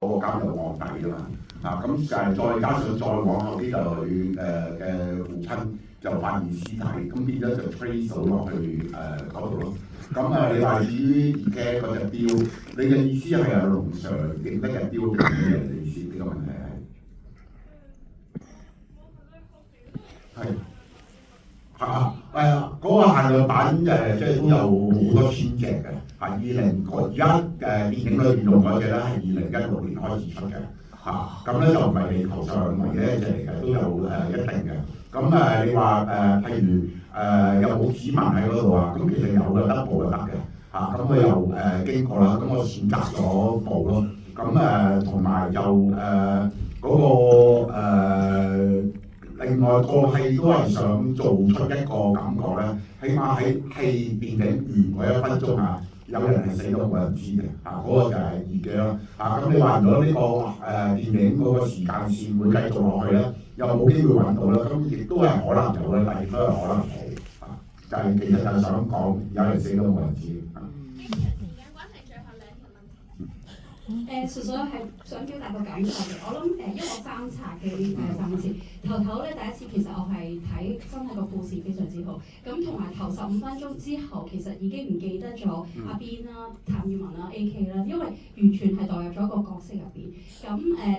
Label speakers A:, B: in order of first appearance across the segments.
A: 嗰個監獄卧底啊嘛，咁就係再加上再往後啲就佢嘅父親就發現屍體，咁變咗就 trace 到落去嗰度咯。咁你話至於而家嗰隻雕，你嘅意思係阿龍 Sir 認得嘅雕定咩嘅意思？呢個問題係嗰個限量版即係都有好多千隻嘅，而家電影裏邊用嗰隻咧係2016年開始出嘅，咁咧就唔係地球上唯一一隻嚟嘅，都有一定嘅。咁你話譬如有冇指紋喺嗰度啊？咁其實有嘅，得部就得嘅，咁佢又經過啦，咁我選擇咗部咯。咁同埋就嗰個另外個戲都係想做出一個感覺咧，起碼喺戲電影完嗰1分鐘有人係死咗冇人知嘅，嗰個就係二嘅啦。咁你話如果呢個電影嗰個時間線會繼續落去咧，又冇機會揾到啦，咁亦都係可能有嘅，但亦都係可能冇。就係其實就係想講有人死咗冇人知。
B: 純粹係想表達個感受嘅。我諗因為我翻查嘅3次，頭咧第一次其實我係睇真係個故事非常之好，咁同埋頭15分鐘之後其實已經唔記得咗阿邊啦、譚耀文啦、AK 啦，因為完全係代入咗個角色入邊。咁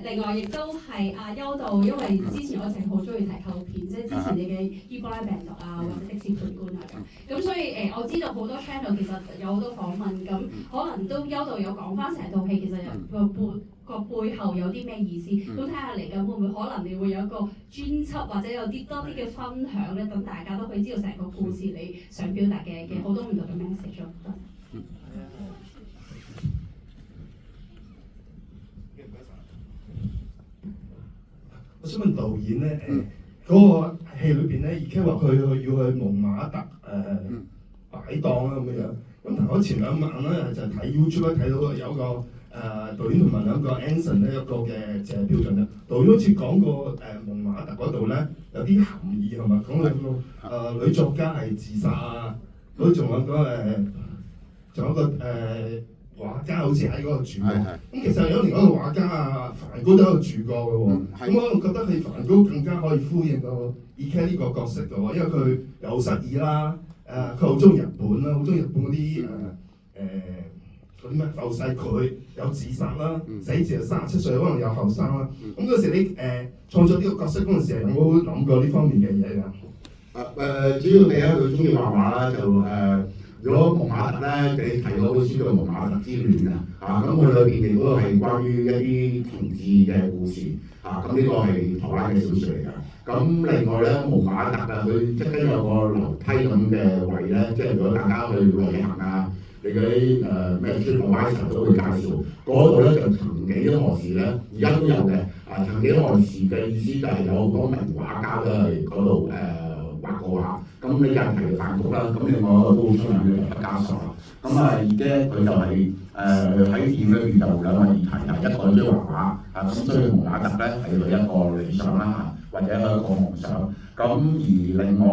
B: 另外亦都係阿優導，因為之前我一直好中意睇紀錄片，即係之前你嘅伊波拉病毒啊，或者的士判官啊咁所以我知道好多 channel 其實有好多訪問，咁可能都優導有講翻成套戲其實個背後有啲咩意思，都睇下嚟緊會唔會可能你會有一個專輯或者有啲多啲嘅分享咧，等大家都可以知道成個故事你想表達嘅好多唔同嘅 message 咯。
C: 我想問導演咧，嗰個戲裏邊咧，而家話佢要去蒙馬特擺檔啦咁樣，咁但係我前2晚咧就睇 YouTube 睇到有個導演同埋兩個 Anson 咧一個嘅標準咧，導演好似講過蒙馬特嗰度咧有啲含義係咪？講兩個女作家係自殺啊，佢仲有個畫家好似喺嗰度住過，咁其實有連嗰個畫家梵高都喺度住過嘅喎，咁我覺得係梵高更加可以呼應到 E.K. 呢個角色嘅喎，因為佢又失意啦，佢好中意日本啦，好中意日本嗰啲嗰啲咩浮世繪，有自殺啦，死字係37歲，可能又後生啦，咁嗰時你創作呢個角色嗰陣時有冇諗過呢方面嘅嘢㗎？
A: 主要第一佢中意畫畫啦，就如果蒙馬特咧，你睇嗰本書叫《蒙馬特之戀》咁佢裏邊亦都係關於一啲同志嘅故事，咁呢個係台灣嘅小説嚟㗎。咁另外咧，蒙馬特佢側邊有個樓梯咁嘅位咧，即係如果大家去旅行你嗰啲咩 TripAdvisor 都會介紹，嗰度咧就曾幾何時咧，而家都有嘅。曾幾何時嘅意思就係有好多名畫家都係嗰度畫過下，咁呢個人提梵谷啦，咁另外一個都好出名嘅畢加索啦。咁而家佢就係喺電影裏邊就兩個議題，一個中意畫畫，咁所以蒙馬特咧係佢一個理想啦，或者一個夢想。咁而另外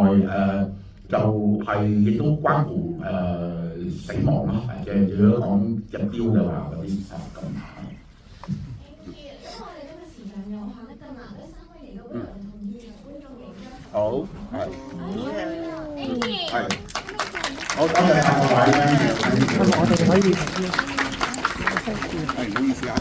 A: 就係亦都關乎死亡啦，即係如果講入雕嘅話嗰啲咁。好，係，好，多謝各位咧，我哋可以唔好意思啊。